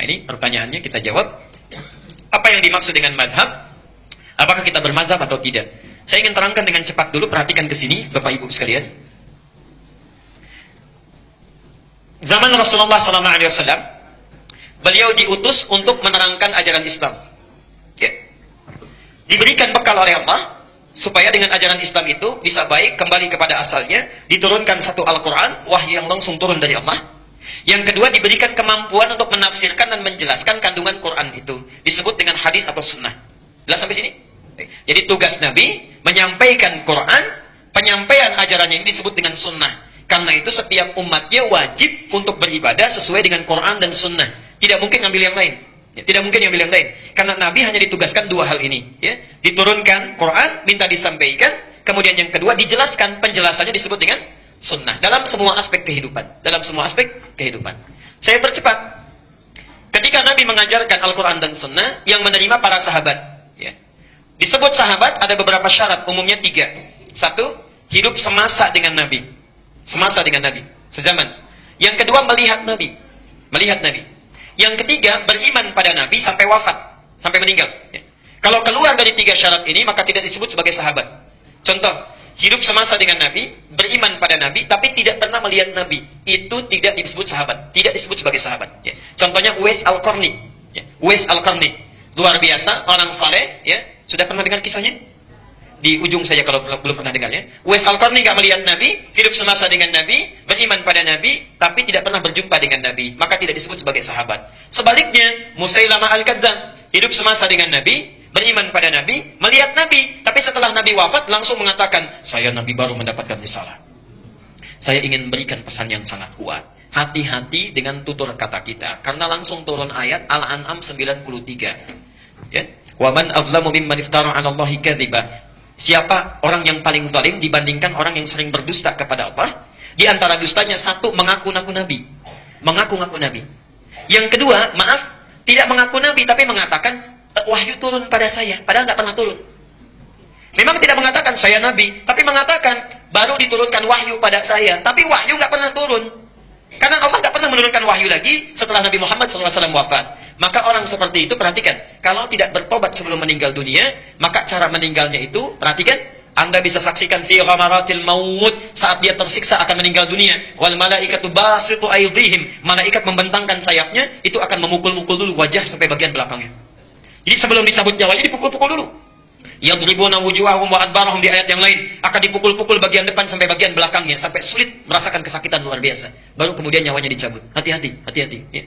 Nah, ini pertanyaannya kita jawab. Apa yang dimaksud dengan madhab? Apakah kita bermadhab atau tidak? Saya ingin terangkan dengan cepat dulu, perhatikan ke sini Bapak Ibu sekalian. Zaman Rasulullah SAW, beliau diutus untuk menerangkan ajaran Islam. Ya. Diberikan bekal oleh Allah supaya dengan ajaran Islam itu bisa baik, kembali kepada asalnya. Diturunkan satu Al-Quran, wahyu yang langsung turun dari Allah. Yang kedua, diberikan kemampuan untuk menafsirkan dan menjelaskan kandungan Quran itu. Disebut dengan hadis atau sunnah. Jelas sampai sini? Jadi tugas Nabi menyampaikan Quran, penyampaian ajarannya ini disebut dengan sunnah. Karena itu setiap umatnya wajib untuk beribadah sesuai dengan Quran dan sunnah. Tidak mungkin ngambil yang lain. Ya, tidak mungkin ngambil yang lain. Karena Nabi hanya ditugaskan dua hal ini. Ya. Diturunkan Quran, minta disampaikan. Kemudian yang kedua, dijelaskan. Penjelasannya disebut dengan sunnah. Dalam semua aspek kehidupan. Dalam semua aspek kehidupan. Saya percepat. Ketika Nabi mengajarkan Al-Quran dan sunnah, yang menerima para sahabat. Ya. Disebut sahabat ada beberapa syarat, umumnya 3. 1, hidup semasa dengan Nabi. Semasa dengan Nabi, sezaman. Yang kedua, melihat Nabi. Melihat Nabi. Yang ketiga, beriman pada Nabi sampai wafat, sampai meninggal. Ya. Kalau keluar dari 3 syarat ini, maka tidak disebut sebagai sahabat. Contoh, hidup semasa dengan Nabi, beriman pada Nabi, tapi tidak pernah melihat Nabi. Itu tidak disebut sahabat, tidak disebut sebagai sahabat. Ya. Contohnya Uwais Al-Qarni. Ya. Uwais Al-Qarni, luar biasa, orang saleh. Ya. Sudah pernah dengar kisahnya? Di ujung saja kalau belum pernah dengarnya. Uwais Al-Qarni nggak melihat Nabi, hidup semasa dengan Nabi, beriman pada Nabi, tapi tidak pernah berjumpa dengan Nabi, maka tidak disebut sebagai sahabat. Sebaliknya, Musailamah Al-Kadzdzab, hidup semasa dengan Nabi, beriman pada Nabi, melihat Nabi, tapi setelah Nabi wafat langsung mengatakan, saya Nabi baru mendapatkan risalah. Saya ingin berikan pesan yang sangat kuat. Hati-hati dengan tutur kata kita, karena langsung turun ayat Al-An'am 93. Ya. Wa man azlamu mimman iftara 'ala Allahi kadziba. Siapa orang yang paling zalim dibandingkan orang yang sering berdusta kepada Allah? Di antara dustanya, 1, mengaku-ngaku Nabi. Mengaku-ngaku Nabi. Yang kedua, maaf, tidak mengaku Nabi tapi mengatakan wahyu turun pada saya, padahal nggak pernah turun. Memang tidak mengatakan saya Nabi, tapi mengatakan baru diturunkan wahyu pada saya, tapi wahyu nggak pernah turun. Karena Allah nggak pernah menurunkan wahyu lagi setelah Nabi Muhammad SAW wafat. Maka orang seperti itu, perhatikan, kalau tidak bertobat sebelum meninggal dunia, maka cara meninggalnya itu, perhatikan, Anda bisa saksikan fi ghamaratil maut, saat dia tersiksa akan meninggal dunia. Wal malaikatu basitu aydihim, malaikat membentangkan sayapnya, itu akan memukul-mukul dulu wajah sampai bagian belakangnya. Jadi sebelum dicabut nyawanya dipukul-pukul dulu. Yadribuna wujuhahum wa adbarahum, di ayat yang lain akan dipukul-pukul bagian depan sampai bagian belakangnya sampai sulit, merasakan kesakitan luar biasa. Baru kemudian nyawanya dicabut. Hati-hati, hati-hati. Ya.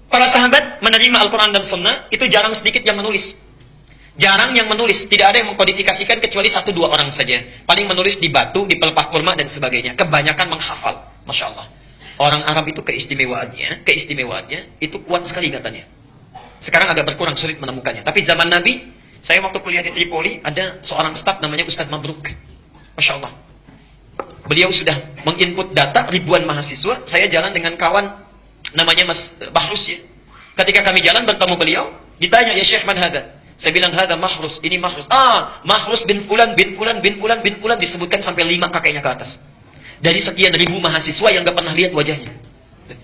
Para sahabat menerima Al-Quran dan Sunnah itu jarang sedikit yang menulis. Jarang yang menulis, tidak ada yang mengkodifikasikan kecuali 1-2 orang saja. Paling menulis di batu, di pelepah kurma dan sebagainya. Kebanyakan menghafal, masya Allah. Orang Arab itu keistimewaannya itu kuat sekali katanya. Sekarang agak berkurang, sulit menemukannya. Tapi zaman Nabi, saya waktu kuliah di Tripoli, ada seorang staf namanya Ustadz Mabruk. Masya Allah. Beliau sudah menginput data ribuan mahasiswa. Saya jalan dengan kawan namanya Mas Bahrus ya. Ketika kami jalan bertemu beliau, ditanya, ya Syekh man hada? Saya bilang, hada Mahrus, ini Mahrus. Mahrus bin Fulan, bin Fulan, bin Fulan, bin Fulan, disebutkan sampai 5 kakeknya ke atas. Dari sekian ribu mahasiswa yang gak pernah lihat wajahnya.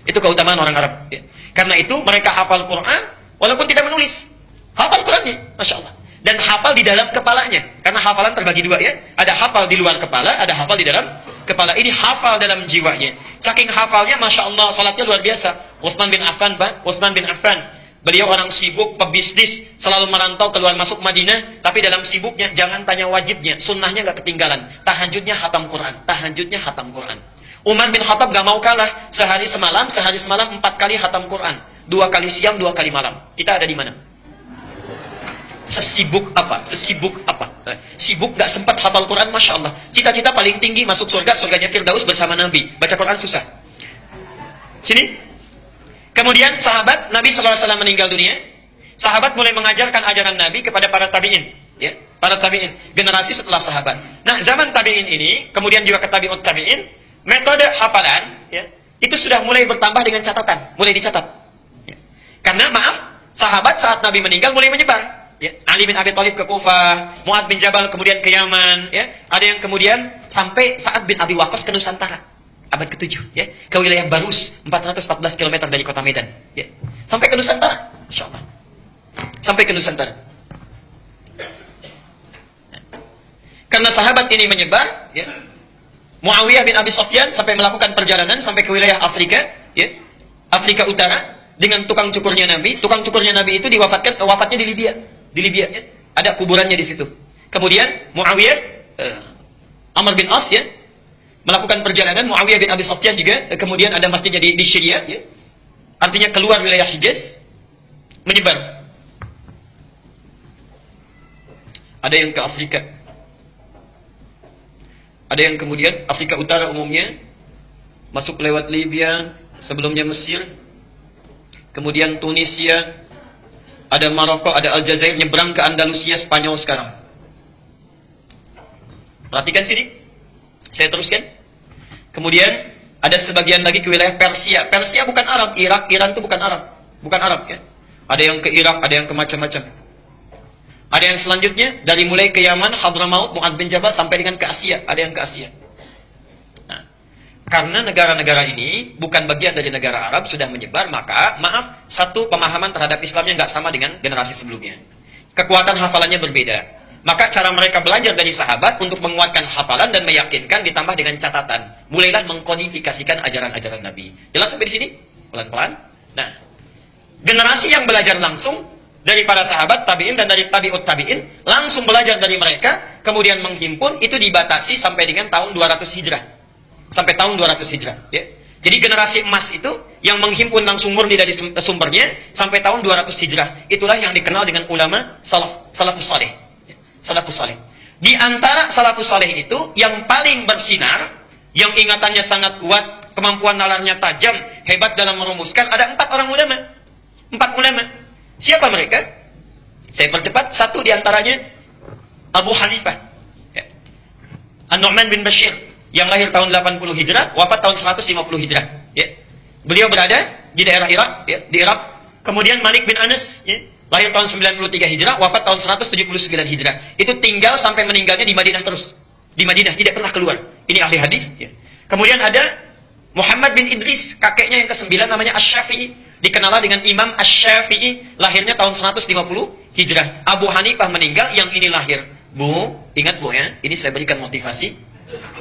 Itu keutamaan orang Arab. Ya. Karena itu mereka hafal Quran, walaupun tidak menulis. Hafal Qurannya, Masya Allah. Dan hafal di dalam kepalanya. Karena hafalan terbagi 2 ya. Ada hafal di luar kepala, ada hafal di dalam kepala. Ini hafal dalam jiwanya. Saking hafalnya, Masya Allah, salatnya luar biasa. Utsman bin Affan, Pak. Utsman bin Affan. Beliau orang sibuk, pebisnis, selalu merantau keluar masuk Madinah. Tapi dalam sibuknya, jangan tanya wajibnya. Sunnahnya gak ketinggalan. Tahajudnya hatam Quran. Tahajudnya hatam Quran. Umar bin Khattab gak mau kalah. Sehari semalam 4 kali hatam Quran. 2 kali siang, 2 kali malam. Kita ada di mana? Sesibuk apa? Sesibuk apa? Sibuk gak sempat hafal Quran, Masya Allah. Cita-cita paling tinggi masuk surga, surganya Firdaus bersama Nabi. Baca Quran susah. Sini. Kemudian sahabat Nabi SAW meninggal dunia. Sahabat mulai mengajarkan ajaran Nabi kepada para tabi'in. Ya, para tabi'in. Generasi setelah sahabat. Nah, zaman tabi'in ini, kemudian juga ke tabi'ut tabi'in, metode hafalan, ya, itu sudah mulai bertambah dengan catatan. Mulai dicatat. Ya. Karena maaf, sahabat saat Nabi meninggal mulai menyebar. Ya, Ali bin Abi Thalib ke Kufah, Mu'adz bin Jabal kemudian ke Yaman, ya. Ada yang kemudian sampai Sa'ad bin Abi Waqqas ke Nusantara. abad ke-7 ya, ke wilayah Barus 414 km dari kota Medan ya. Sampai ke Nusantara, Masya Allah. Sampai ke Nusantara. Karena sahabat ini menyebar ya. Muawiyah bin Abi Sufyan sampai melakukan perjalanan sampai ke wilayah Afrika ya. Afrika Utara dengan tukang cukurnya Nabi. Tukang cukurnya Nabi itu wafatnya di Libya. Di Libya ya. Ada kuburannya di situ. Kemudian Muawiyah Amr bin As ya melakukan perjalanan. Muawiyah bin Abi Sufyan juga kemudian ada masjidnya di Syria ya. Artinya keluar wilayah Hijaz, menyebar. Ada yang ke Afrika. Ada yang kemudian Afrika Utara umumnya masuk lewat Libya, sebelumnya Mesir, kemudian Tunisia, ada Maroko, ada Aljazair, nyebrang ke Andalusia, Spanyol sekarang. Perhatikan sini, saya teruskan. Kemudian ada sebagian lagi ke wilayah Persia. Persia bukan Arab, Irak, Iran itu bukan Arab, bukan Arab ya. Ada yang ke Irak, ada yang ke macam-macam. Ada yang selanjutnya dari mulai ke Yaman, Hadramaut, Mu'adz bin Jabal sampai dengan ke Asia. Ada yang ke Asia. Nah, karena negara-negara ini bukan bagian dari negara Arab sudah menyebar, maka maaf, satu pemahaman terhadap Islamnya nggak sama dengan generasi sebelumnya. Kekuatan hafalannya berbeda. Maka cara mereka belajar dari sahabat untuk menguatkan hafalan dan meyakinkan ditambah dengan catatan. Mulailah mengkodifikasikan ajaran-ajaran Nabi. Jelas sampai di sini? Pelan-pelan. Nah, generasi yang belajar langsung dari para sahabat, tabi'in, dan dari tabi'ut tabi'in, langsung belajar dari mereka, kemudian menghimpun, itu dibatasi sampai dengan tahun 200 Hijrah. Sampai tahun 200 Hijrah. Ya. Jadi generasi emas itu, yang menghimpun langsung murni dari sumbernya, sampai tahun 200 Hijrah. Itulah yang dikenal dengan ulama salafus saleh. Ya. Salafus saleh. Di antara salafus saleh itu, yang paling bersinar, yang ingatannya sangat kuat, kemampuan nalarnya tajam, hebat dalam merumuskan, ada 4 orang ulama. 4 ulama. Siapa mereka? Saya percepat. Satu diantaranya Abu Hanifah ya. An-Nu'man bin Bashir yang lahir tahun 80 Hijrah, wafat tahun 150 Hijrah ya. Beliau berada di daerah Irak ya, di Irak. Kemudian Malik bin Anas ya, lahir tahun 93 Hijrah, wafat tahun 179 Hijrah. Itu tinggal sampai meninggalnya di Madinah terus. Di Madinah, tidak pernah keluar. Ini ahli hadis ya. Kemudian ada Muhammad bin Idris, kakeknya yang ke-9 namanya Asy-Syafi'i. Dikenal dengan Imam Asy-Syafi'i, lahirnya tahun 150 Hijrah. Abu Hanifah meninggal, yang ini lahir. Bu, ingat Bu ya, ini saya berikan motivasi.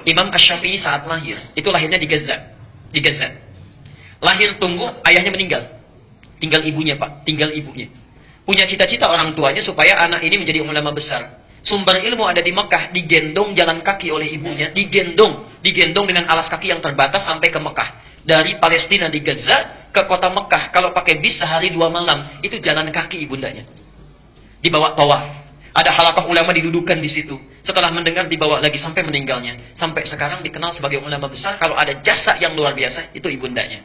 Imam Asy-Syafi'i saat lahir, itu lahirnya di Gaza. Di Gaza. Lahir tunggu, ayahnya meninggal. Tinggal ibunya Pak, tinggal ibunya. Punya cita-cita orang tuanya supaya anak ini menjadi ulama besar. Sumber ilmu ada di Mekah, digendong jalan kaki oleh ibunya. Digendong dengan alas kaki yang terbatas sampai ke Mekah. Dari Palestina di Gaza ke kota Mekah, kalau pakai bis sehari 2 malam, itu jalan kaki ibundanya. Dibawa tawaf. Ada halaqah ulama didudukan di situ. Setelah mendengar dibawa lagi sampai meninggalnya. Sampai sekarang dikenal sebagai ulama besar. Kalau ada jasa yang luar biasa, itu ibundanya.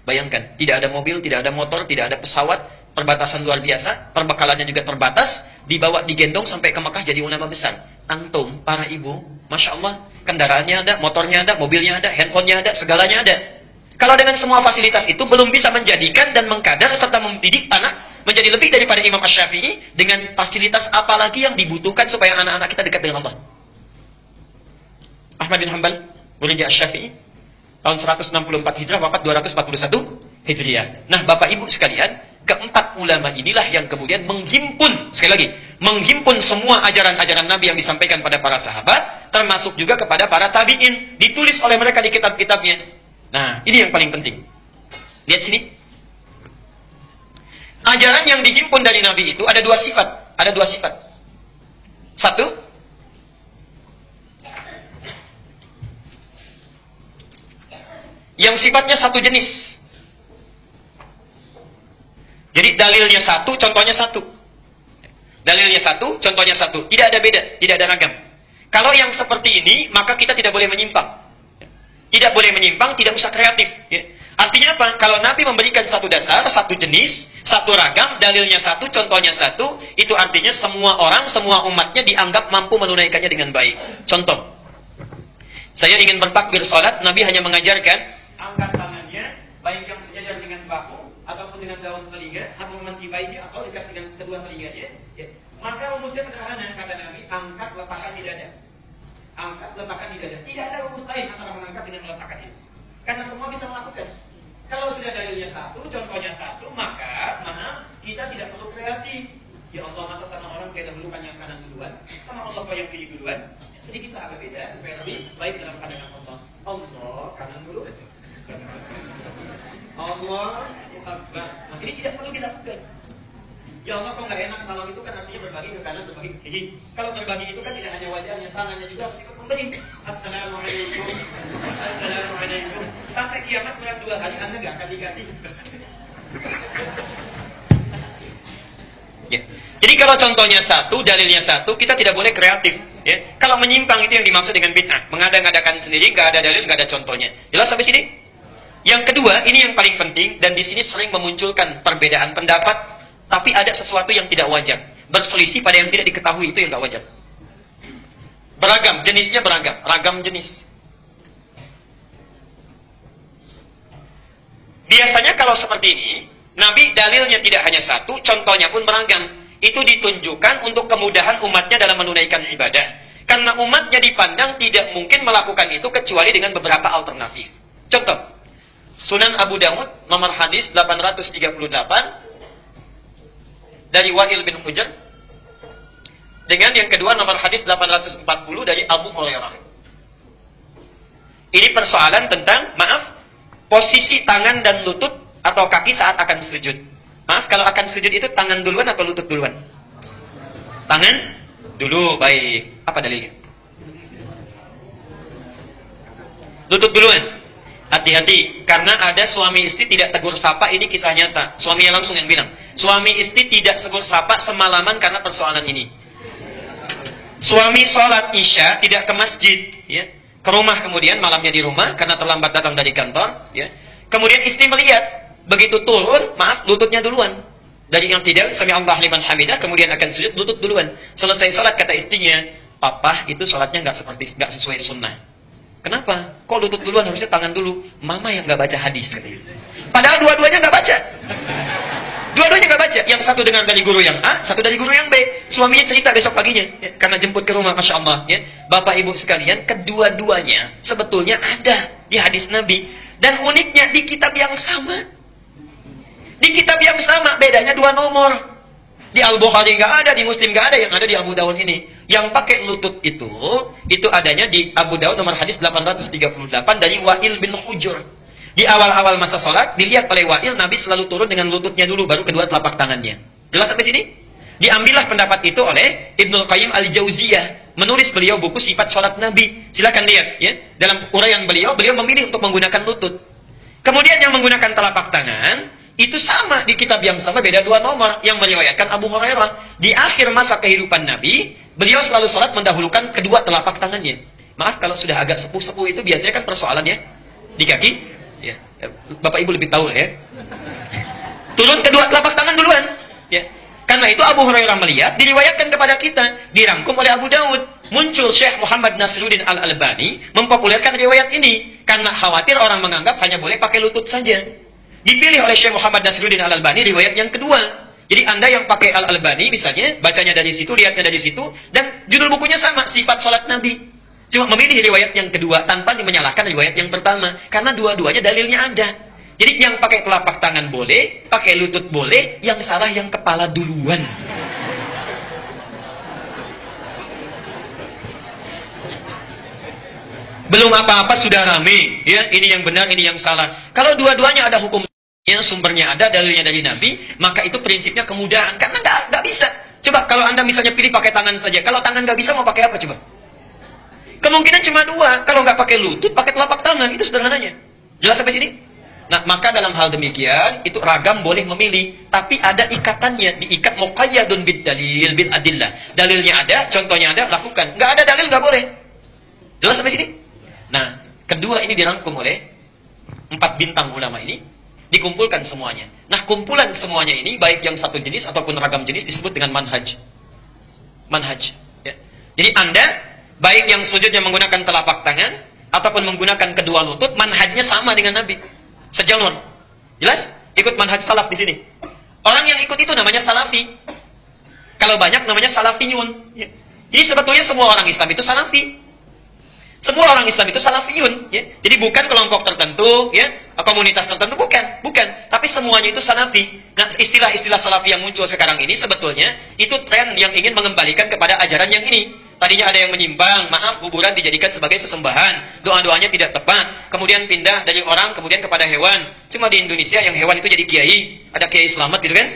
Bayangkan, tidak ada mobil, tidak ada motor, tidak ada pesawat, perbatasan luar biasa, perbekalannya juga terbatas, dibawa digendong sampai ke Mekah jadi ulama besar. Antum, para ibu, Masya Allah, kendaraannya ada, motornya ada, mobilnya ada, handphonenya ada, segalanya ada. Kalau dengan semua fasilitas itu belum bisa menjadikan dan mengkadar serta mendidik anak menjadi lebih daripada Imam Asy-Syafi'i, dengan fasilitas apa lagi yang dibutuhkan supaya anak-anak kita dekat dengan Allah? Ahmad bin Hanbal, muridnya Asy-Syafi'i, tahun 164 Hijrah, wafat 241 Hijriah. Nah, Bapak Ibu sekalian, keempat ulama inilah yang kemudian menghimpun, sekali lagi, menghimpun semua ajaran-ajaran Nabi yang disampaikan pada para sahabat, termasuk juga kepada para tabi'in, ditulis oleh mereka di kitab-kitabnya. Nah, ini yang paling penting. Lihat sini. Ajaran yang dihimpun dari Nabi itu ada 2 sifat. Ada 2 sifat. Satu, yang sifatnya satu jenis. Jadi dalilnya satu, contohnya satu. Dalilnya satu, contohnya satu. Tidak ada beda, tidak ada ragam. Kalau yang seperti ini, maka kita tidak boleh menyimpang. Tidak boleh menyimpang, tidak usah kreatif. Ya. Artinya apa? Kalau Nabi memberikan satu dasar, satu jenis, satu ragam, dalilnya satu, contohnya satu, itu artinya semua orang, semua umatnya dianggap mampu menunaikannya dengan baik. Contoh, saya ingin bertakbir sholat, Nabi hanya mengajarkan, angkat tangannya, baik yang sejajar dengan bahu, ataupun dengan daun telinga, atau memantibainya, atau dekat dengan kedua telinganya. Ya. Maka rumusnya sederhana, kata Nabi, angkat, letakkan di dada. Angkat, letakkan di dada. Tidak ada rumus lain antara mengangkat dengan meletakkan ini. Karena semua bisa melakukan. Kalau sudah dalilnya satu, contohnya satu, maka kita tidak perlu kreatif. Ya Allah, masa sama orang saya dahulukan yang kanan duluan, sama Allah kok yang kiri duluan? Sedikitlah agak beda supaya lebih baik dalam pandangan Allah. Allah kanan dulu. Allah Akbar. Nah, ini tidak perlu dilakukan. Ya Allah, kok nggak enak salam itu kan artinya berbagi ke kanan, berbagi ke kiri. Kalau berbagi itu kan tidak hanya wajahnya, tangannya juga harus ikut memberi. Assalamualaikum, Assalamualaikum. Sampai kiamat kurang 2 hari Anda nggak akan dikasih. Ya. Jadi kalau contohnya satu, dalilnya satu, kita tidak boleh kreatif. Ya. Kalau menyimpang itu yang dimaksud dengan bid'ah, mengada-ngadakan sendiri, nggak ada dalil, nggak ada contohnya. Jelas sampai sini? Yang kedua, ini yang paling penting dan di sini sering memunculkan perbedaan pendapat, tapi ada sesuatu yang tidak wajar, berselisih pada yang tidak diketahui, itu yang nggak wajar. Beragam, jenisnya beragam, ragam jenis. Biasanya kalau seperti ini, Nabi dalilnya tidak hanya satu, contohnya pun beragam. Itu ditunjukkan untuk kemudahan umatnya dalam menunaikan ibadah. Karena umatnya dipandang tidak mungkin melakukan itu kecuali dengan beberapa alternatif. Contoh, Sunan Abu Dawud, nomor hadis 838, dari Wa'il bin Hujr. Dengan yang kedua, nomor hadis 840 dari Abu Hurairah. Ini persoalan tentang, posisi tangan dan lutut atau kaki saat akan sujud. Maaf, kalau akan sujud itu tangan duluan atau lutut duluan? Tangan dulu, baik. Apa dalilnya? Lutut duluan. Hati-hati, karena ada suami istri tidak tegur sapa, ini kisah nyata. Suaminya langsung yang bilang, suami istri tidak tegur sapa semalaman karena persoalan ini. Suami sholat isya tidak ke masjid, ya, ke rumah kemudian malamnya di rumah karena terlambat datang dari kantor, ya. Kemudian istri melihat, begitu turun, lututnya duluan. Dari yang tidak, sami Allah liman hamidah, kemudian akan sujud, lutut duluan. Selesai sholat, kata istrinya, papa itu sholatnya nggak sesuai sunnah. Kenapa? Kok lutut duluan, harusnya tangan dulu. Mama yang nggak baca hadis, katanya. Padahal dua-duanya nggak baca. Dua-duanya nggak baca. Yang satu dengar dari guru yang A, satu dari guru yang B. Suaminya cerita besok paginya, ya, karena jemput ke rumah, masya Allah. Ya. Bapak ibu sekalian, kedua-duanya sebetulnya ada di hadis Nabi. Dan uniknya di kitab yang sama. Di kitab yang sama, bedanya 2 nomor. Di Al-Bukhari nggak ada, di Muslim nggak ada, yang ada di Abu Dawud ini. Yang pakai lutut itu adanya di Abu Dawud nomor hadis 838 dari Wa'il bin Hujr. Di awal-awal masa sholat, dilihat oleh Wa'il, Nabi selalu turun dengan lututnya dulu, baru kedua telapak tangannya. Jelas sampai sini? Diambillah pendapat itu oleh Ibnul Qayyim Al-Jauziyah. Menulis beliau buku sifat sholat Nabi. Silakan lihat, ya. Dalam uraian beliau memilih untuk menggunakan lutut. Kemudian yang menggunakan telapak tangan, itu sama, di kitab yang sama, beda 2 nomor. Yang meriwayatkan Abu Hurairah. Di akhir masa kehidupan Nabi, beliau selalu sholat mendahulukan kedua telapak tangannya. Maaf, kalau sudah agak sepuh-sepuh itu biasanya kan persoalannya di kaki. Ya. Bapak Ibu lebih tahu ya. Turun kedua telapak tangan duluan. Ya. Karena itu Abu Hurairah melihat, diriwayatkan kepada kita, dirangkum oleh Abu Dawud. Muncul Syekh Muhammad Nasruddin Al-Albani mempopulerkan riwayat ini. Karena khawatir orang menganggap hanya boleh pakai lutut saja. Dipilih oleh Syekh Muhammad Nasruddin Al-Albani riwayat yang kedua. Jadi Anda yang pakai Al-Albani misalnya, bacanya dari situ, lihatnya dari situ, dan judul bukunya sama, sifat sholat Nabi. Cuma memilih riwayat yang kedua tanpa menyalahkan riwayat yang pertama. Karena dua-duanya dalilnya ada. Jadi yang pakai telapak tangan boleh, pakai lutut boleh, yang salah yang kepala duluan. Belum apa-apa sudah rame, ya, ini yang benar, ini yang salah. Kalau dua-duanya ada hukum, sumbernya ada, dalilnya dari Nabi, maka itu prinsipnya kemudahan. Karena nggak bisa. Coba kalau Anda misalnya pilih pakai tangan saja, kalau tangan nggak bisa mau pakai apa coba? Kemungkinan cuma 2. Kalau nggak pakai lutut, pakai telapak tangan, itu sederhananya. Jelas sampai sini? Nah, maka dalam hal demikian, itu ragam boleh memilih, tapi ada ikatannya, diikat muqayyadun bid dalil bil adillah. Dalilnya ada, contohnya ada, lakukan. Nggak ada dalil nggak boleh. Jelas sampai sini? Nah, kedua ini dirangkum oleh 4 bintang ulama ini, dikumpulkan semuanya. Nah, kumpulan semuanya ini, baik yang satu jenis ataupun ragam jenis, disebut dengan manhaj. Manhaj. Ya. Jadi Anda, baik yang sujudnya menggunakan telapak tangan, ataupun menggunakan kedua lutut, manhajnya sama dengan Nabi. Sejalur. Jelas? Ikut manhaj salaf di sini. Orang yang ikut itu namanya salafi. Kalau banyak namanya salafiyun. Ya. Jadi sebetulnya semua orang Islam itu salafi. Semua orang Islam itu salafiyun, ya. Jadi bukan kelompok tertentu, ya, komunitas tertentu, bukan. Tapi semuanya itu salafi. Nah, istilah-istilah salafi yang muncul sekarang ini sebetulnya itu tren yang ingin mengembalikan kepada ajaran yang ini. Tadinya ada yang menyimpang, maaf, kuburan dijadikan sebagai sesembahan, doa-doanya tidak tepat, kemudian pindah dari orang kemudian kepada hewan. Cuma di Indonesia yang hewan itu jadi kiai, ada kiai selamat gitu kan?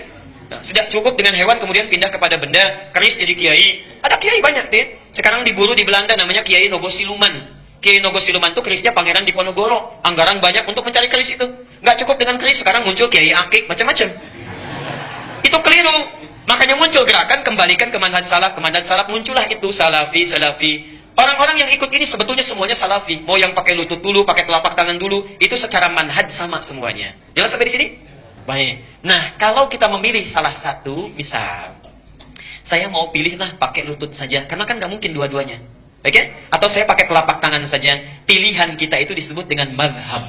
Nah, sudah cukup dengan hewan kemudian pindah kepada benda, keris jadi kiai. Ada kiai banyak tuh ya. Sekarang diburu di Belanda namanya Kiai Nogosiluman. Kiai Nogosiluman itu kerisnya Pangeran Diponegoro. Anggaran banyak untuk mencari keris itu. Nggak cukup dengan keris, sekarang muncul Kiai Akik, macam-macam. Itu keliru. Makanya muncul gerakan kembalikan ke manhaj salaf, muncullah itu salafi. Orang-orang yang ikut ini sebetulnya semuanya salafi. Mau yang pakai lutut dulu, pakai telapak tangan dulu, itu secara manhaj sama semuanya. Jelas sampai di sini? Baik. Nah, kalau kita memilih salah satu, misal saya mau pilihlah pakai lutut saja, karena kan nggak mungkin dua-duanya. Baik ya? Atau saya pakai telapak tangan saja. Pilihan kita itu disebut dengan madhab.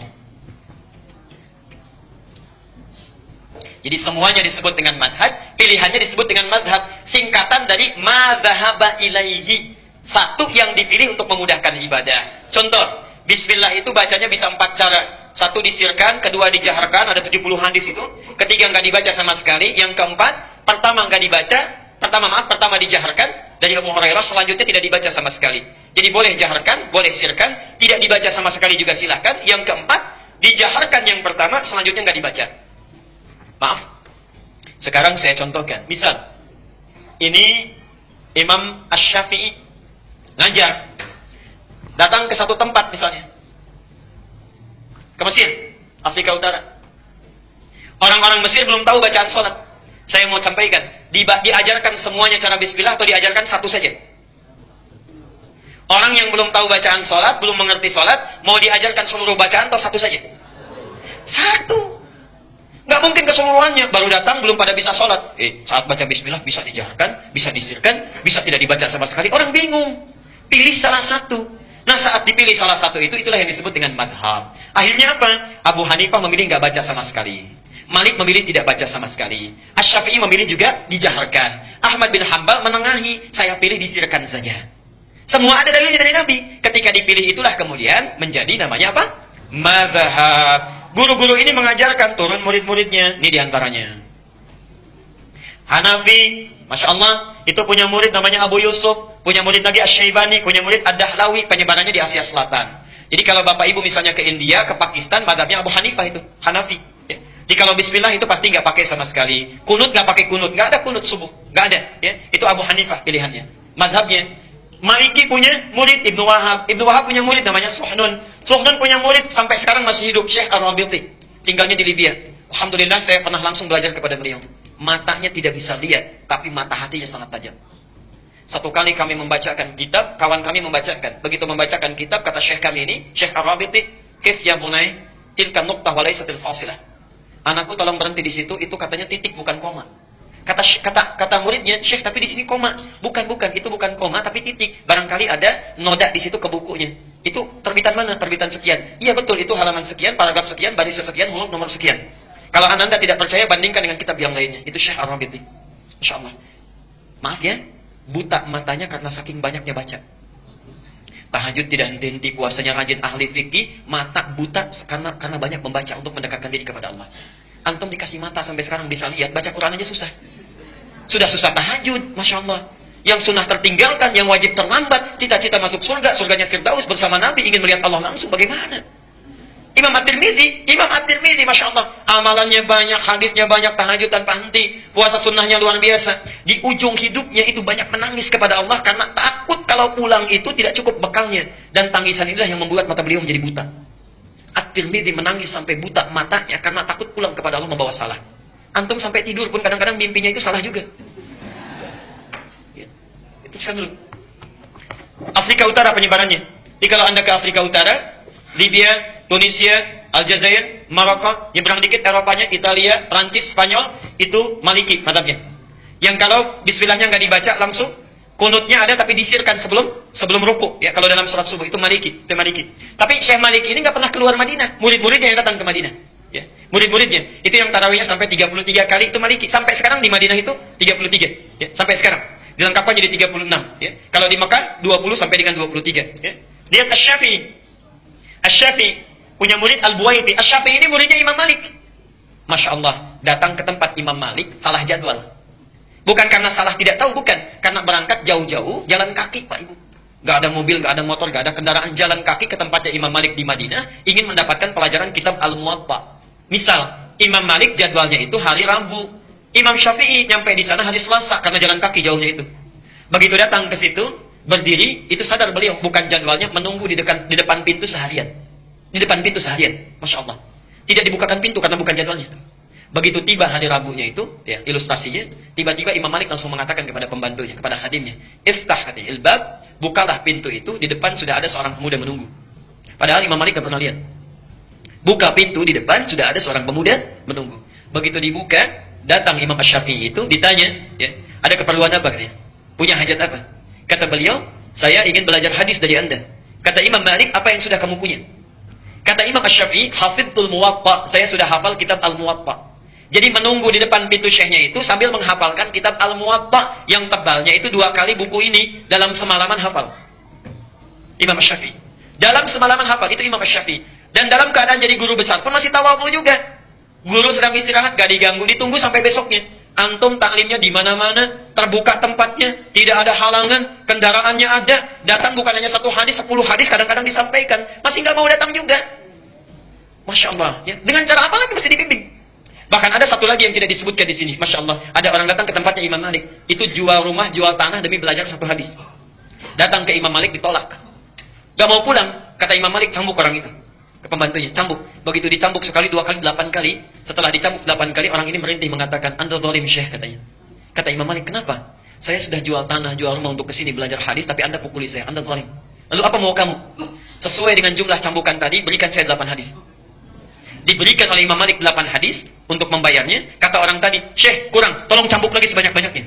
Jadi semuanya disebut dengan madhab, pilihannya disebut dengan madhab. Singkatan dari madhaba ilaihi. Satu yang dipilih untuk memudahkan ibadah. Contoh, bismillah itu bacanya bisa 4 cara. Satu disirkan, kedua dijaharkan, ada 70 hadis itu. Ketiga nggak dibaca sama sekali. Yang keempat, pertama nggak dibaca. Pertama dijaharkan dari Abu Hurairah, selanjutnya tidak dibaca sama sekali. Jadi boleh jaharkan, boleh sirkan, tidak dibaca sama sekali juga silahkan. Yang keempat, dijaharkan yang pertama, selanjutnya nggak dibaca. Maaf. Sekarang saya contohkan. Misal, ini Imam Asy-Syafi'i ngajar. Datang ke satu tempat misalnya. Ke Mesir, Afrika Utara. Orang-orang Mesir belum tahu bacaan sholat. Saya mau sampaikan, diajarkan semuanya cara bismillah atau diajarkan satu saja? Orang yang belum tahu bacaan sholat, belum mengerti sholat, mau diajarkan seluruh bacaan atau satu saja? Satu. Nggak mungkin keseluruhannya. Baru datang, belum pada bisa sholat. Saat baca bismillah, bisa dijaharkan, bisa disirkan, bisa tidak dibaca sama sekali. Orang bingung. Pilih salah satu. Nah, saat dipilih salah satu itulah yang disebut dengan madhab. Akhirnya apa? Abu Hanifah memilih nggak baca sama sekali. Malik memilih tidak baca sama sekali. Asy-Syafi'i memilih juga dijaharkan. Ahmad bin Hambal menengahi, saya pilih disirkan saja. Semua ada dalilnya dari Nabi. Ketika dipilih itulah kemudian menjadi namanya apa? Madhab. Guru-guru ini mengajarkan, turun murid-muridnya. Ini diantaranya. Hanafi, Masya Allah, itu punya murid namanya Abu Yusuf. Punya murid lagi Asy-Syaibani, punya murid Ad-Dahlawi, penyebarannya di Asia Selatan. Jadi kalau Bapak Ibu misalnya ke India, ke Pakistan, madhabnya Abu Hanifah itu, Hanafi. Ya. Jadi kalau bismillah itu pasti nggak pakai sama sekali. Kunut nggak pakai kunut, nggak ada kunut subuh, nggak ada. Ya. Itu Abu Hanifah pilihannya, madhabnya. Maliki punya murid Ibnu Wahab. Ibnu Wahab punya murid namanya Suhnun. Suhnun punya murid sampai sekarang masih hidup, Syekh Ar-Rabiti. Tinggalnya di Libya. Alhamdulillah saya pernah langsung belajar kepada beliau. Matanya tidak bisa lihat, tapi mata hatinya sangat tajam. Satu kali kami membacakan kitab, kawan kami membacakan. Begitu membacakan kitab, kata Syekh kami ini, Syekh Ar-Rabiti, "Kif ya bunai, tilka nuqtah wa laysatil fasilah." Anakku tolong berhenti di situ, itu katanya titik bukan koma. Kata muridnya, Syekh tapi di sini koma. Bukan, itu bukan koma tapi titik. Barangkali ada noda di situ ke bukunya. Itu terbitan mana? Terbitan sekian. Iya betul, itu halaman sekian, paragraf sekian, baris sekian, huruf nomor sekian. Kalau Anda tidak percaya, bandingkan dengan kitab yang lainnya. Itu Syekh Ar-Rabiti. Masya Allah. Maaf ya, buta matanya karena saking banyaknya baca. Tahajud tidak henti-henti, puasanya rajin, ahli fikih, mata buta karena banyak membaca untuk mendekatkan diri kepada Allah. Antum dikasih mata sampai sekarang bisa lihat, baca Quran aja susah. Sudah susah tahajud, Masya Allah. Yang sunnah tertinggalkan, yang wajib terlambat, cita-cita masuk surga, surganya Firdaus bersama Nabi, ingin melihat Allah langsung, bagaimana? Imam At-Tirmidzi, Masya Allah, amalannya banyak, hadisnya banyak, tahajud tanpa henti, puasa sunnahnya luar biasa. Di ujung hidupnya itu banyak menangis kepada Allah karena takut kalau pulang itu tidak cukup bekalnya. Dan tangisan inilah yang membuat mata beliau menjadi buta. At-Tirmidzi menangis sampai buta matanya karena takut pulang kepada Allah membawa salah. Antum sampai tidur pun kadang-kadang mimpinya itu salah juga. Ya. Itu dulu. Afrika Utara penyebarannya. Jadi kalau Anda ke Afrika Utara, Libya, Tunisia, Aljazair, Maroko, nyebrang dikit Eropanya, Italia, Prancis, Spanyol, itu Maliki madhabnya. Yang kalau bismillahnya nggak dibaca langsung, kunutnya ada tapi disirkan sebelum ruku. Ya, kalau dalam salat subuh itu Maliki, Tapi Syekh Maliki ini nggak pernah keluar Madinah. Murid-muridnya yang datang ke Madinah. Ya, murid-muridnya itu yang tarawihnya sampai 33 kali itu Maliki. Sampai sekarang di Madinah itu 33. Ya, sampai sekarang. Dilengkapkan jadi 36. Ya. Kalau di Mekah 20 sampai dengan 23. Ya. Lihat Asy-Syafi'i. Asy-Syafi'i punya murid Al-Buwaiti. Asy-Syafi'i ini muridnya Imam Malik. Masya Allah, datang ke tempat Imam Malik, salah jadwal. Bukan karena salah tidak tahu, bukan. Karena berangkat jauh-jauh, jalan kaki Pak Ibu. Gak ada mobil, gak ada motor, gak ada kendaraan, jalan kaki ke tempatnya Imam Malik di Madinah, ingin mendapatkan pelajaran kitab Al-Muwatta. Misal, Imam Malik jadwalnya itu hari Rabu. Imam Syafi'i nyampe di sana hari Selasa, karena jalan kaki jauhnya itu. Begitu datang ke situ, berdiri, itu sadar beliau, bukan jadwalnya, menunggu di depan pintu seharian. Di depan pintu seharian, Masya Allah. Tidak dibukakan pintu karena bukan jadwalnya. Begitu tiba hari Rabunya itu, ya, ilustrasinya, tiba-tiba Imam Malik langsung mengatakan kepada pembantunya, kepada khadimnya, "Iftah hadhil bab," bukalah pintu itu, di depan sudah ada seorang pemuda menunggu. Padahal Imam Malik tidak pernah lihat. Buka pintu, di depan sudah ada seorang pemuda menunggu. Begitu dibuka, datang Imam Asy-Syafi'i itu, ditanya, ya, "Ada keperluan apa?" katanya. "Punya hajat apa?" Kata beliau, "Saya ingin belajar hadis dari Anda." Kata Imam Malik, "Apa yang sudah kamu punya?" Kata Imam Asy-Syafi'i, "Hafidhul Muwatta." Saya sudah hafal kitab Al-Muwatta. Jadi menunggu di depan pintu syekhnya itu sambil menghafalkan kitab Al-Muwatta yang tebalnya itu 2 kali buku ini dalam semalaman hafal. Imam Asy-Syafi'i. Dalam semalaman hafal itu Imam Asy-Syafi'i. Dan dalam keadaan jadi guru besar pun masih tawadhu juga. Guru sedang istirahat, gak diganggu, ditunggu sampai besoknya. Antum taklimnya di mana-mana, terbuka tempatnya, tidak ada halangan, kendaraannya ada, datang bukan hanya 1 hadis, 10 hadis kadang-kadang disampaikan, masih nggak mau datang juga. Masya Allah, ya. Dengan cara apa lagi mesti dibimbing? Bahkan ada satu lagi yang tidak disebutkan di sini, Masya Allah. Ada orang datang ke tempatnya Imam Malik, itu jual rumah, jual tanah demi belajar 1 hadis. Datang ke Imam Malik ditolak, gak mau pulang. Kata Imam Malik, cambuk orang itu. Ke pembantunya, cambuk. Begitu dicambuk sekali, 2 kali, 8 kali. Setelah dicambuk 8 kali, orang ini merintih mengatakan, "Anta zalim Syekh," katanya. Kata Imam Malik, "Kenapa? Saya sudah jual tanah, jual rumah untuk kesini belajar hadis, tapi Anda pukuli saya, Anda zalim. Lalu apa mau kamu?" Sesuai dengan jumlah cambukan tadi, berikan saya 8 hadis. Diberikan oleh Imam Malik 8 hadis untuk membayarnya. Kata orang tadi, "Syekh, kurang, tolong cambuk lagi sebanyak-banyaknya.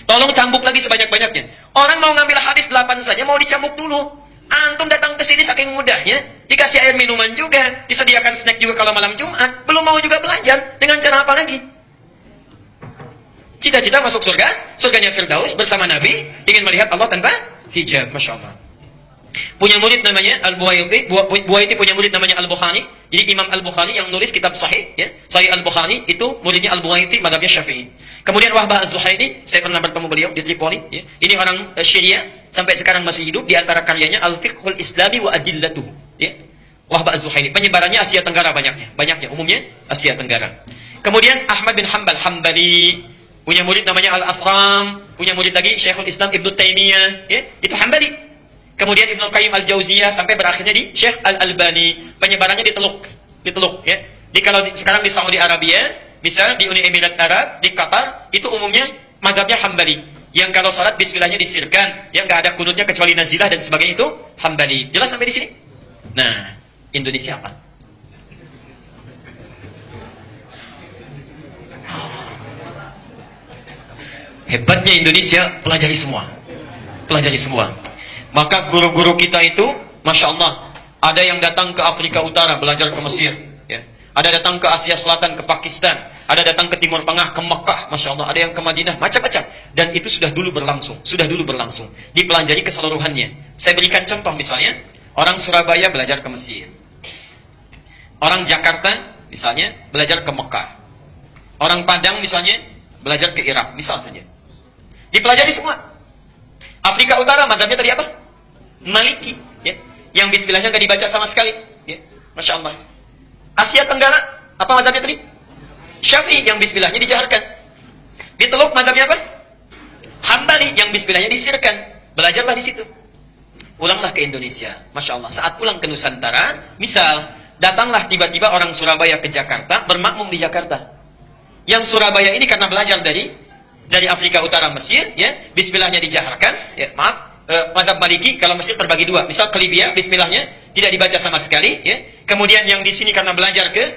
Tolong cambuk lagi sebanyak-banyaknya." Orang mau ngambil hadis 8 saja, mau dicambuk dulu. Antum datang ke sini saking mudahnya, dikasih air minuman juga, disediakan snack juga kalau malam Jumat, belum mau juga belajar. Dengan cara apa lagi? Cita-cita masuk surga, surganya Firdaus bersama Nabi, ingin melihat Allah tanpa hijab, Masya Allah. Punya murid namanya Al-Buwaiti, Buwaiti punya murid namanya Al-Bukhari. Jadi Imam Al-Bukhari yang nulis kitab Sahih, ya, Sahih Al-Bukhari itu muridnya Al-Buwaiti, mazhabnya Syafi'i. Kemudian Wahbah Az-Zuhaili, saya pernah bertemu beliau di Tripoli, ya. Ini orang Syria, sampai sekarang masih hidup. Di antara karyanya Al-Fiqhul Islami wa Adillatuhu, ya. Wahbah Az-Zuhaili, penyebarannya Asia Tenggara banyaknya, umumnya Asia Tenggara. Kemudian Ahmad bin Hambali, punya murid namanya Al-Athram, punya murid lagi Syekhul Islam Ibnu Taimiyah, ya, itu Hambali. Kemudian Ibnu Qayyim Al-Jauziyah sampai berakhirnya di Syekh Al-Albani. Penyebarannya di Teluk, ya. Kalau sekarang di Saudi Arabia, misal di Uni Emirat Arab, di Qatar, itu umumnya mazhabnya Hambali. Yang kalau salat bismillahnya disirkan, yang nggak ada kunutnya kecuali nazilah dan sebagainya, itu Hambali. Jelas sampai di sini? Nah, Indonesia apa? Hebatnya Indonesia, pelajari semua. Maka guru-guru kita itu, Masya Allah, ada yang datang ke Afrika Utara belajar ke Mesir, ya. Ada datang ke Asia Selatan, ke Pakistan, ada datang ke Timur Tengah, ke Mekah, Masya Allah, ada yang ke Madinah, macam-macam. Dan itu sudah dulu berlangsung, dipelajari keseluruhannya. Saya berikan contoh misalnya, orang Surabaya belajar ke Mesir, orang Jakarta misalnya belajar ke Mekah, orang Padang misalnya belajar ke Irak, misal saja. Dipelajari semua. Afrika Utara mazhabnya tadi apa? Maliki, ya. Yang bismillahnya nggak dibaca sama sekali, ya. Masya Allah. Asia Tenggara apa mazhabnya tadi? Syafi'i, yang bismillahnya dijaharkan. Di Teluk mazhabnya apa? Hambali, yang bismillahnya disirkan. Belajarlah di situ. Pulanglah ke Indonesia, Masya Allah. Saat pulang ke Nusantara, misal datanglah tiba-tiba orang Surabaya ke Jakarta, bermakmum di Jakarta. Yang Surabaya ini karena belajar dari Afrika Utara Mesir, ya, bismillahnya dijaharkan, ya, maaf, mazhab Maliki kalau Mesir terbagi 2. Misal ke Libya, bismillahnya tidak dibaca sama sekali, ya. Kemudian yang di sini karena belajar ke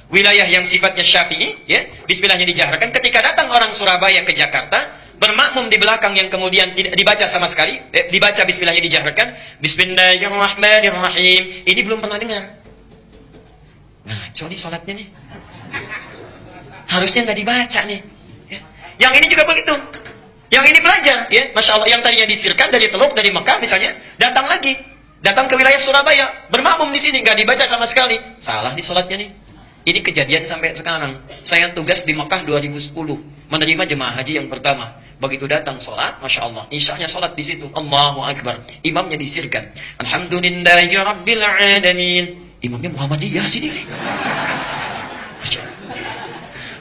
wilayah yang sifatnya Syafi'i, ya, bismillahnya dijaharkan. Ketika datang orang Surabaya ke Jakarta, bermakmum di belakang yang kemudian tidak dibaca sama sekali, dibaca bismillahnya dijaharkan, Bismillahirrahmanirrahim. Ini belum pernah dengar. Nah, nih salatnya nih. Harusnya nggak dibaca nih. Yang ini juga begitu. Yang ini belajar, ya, Masya Allah. Yang tadinya disirkan dari Teluk, dari Mekah misalnya, datang lagi. Datang ke wilayah Surabaya, bermakmum di sini, nggak dibaca sama sekali. Salah di sholatnya nih. Ini kejadian sampai sekarang. Saya tugas di Mekah 2010, menerima jemaah haji yang pertama. Begitu datang sholat, Masya Allah, isya'nya sholat di situ. Allahu Akbar. Imamnya disirkan. Alhamdulillahi Rabbil Alamin. Imamnya Muhammadiyah sendiri. Masya Allah.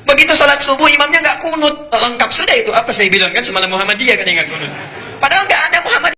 Begitu sholat subuh, imamnya nggak kunut. Lengkap sudah itu. Apa saya bilang kan semalam Muhammadiyah kan yang nggak kunut. Padahal nggak ada Muhammadiyah.